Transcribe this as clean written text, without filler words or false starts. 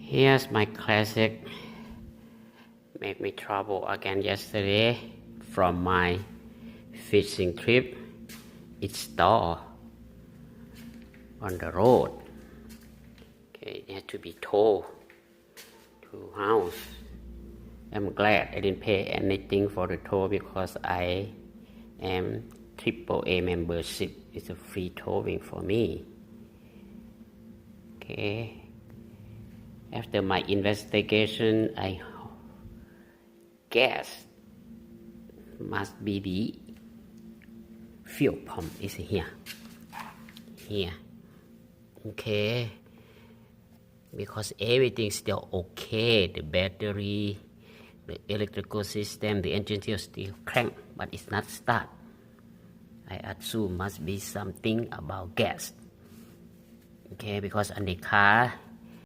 Here's my classic make me trouble again yesterday from my fishing trip. It stalled on the road. Okay, it had to be towed to house. I'm glad I didn't pay anything for the tow because I am AAA membership. It's a free towing for me. Okay. After my investigation, I guess must be the fuel pump is here. Okay, because everything still okay. The battery, the electrical system, the engine still crank, but it's not start. I assume must be something about gas. Okay, because on the car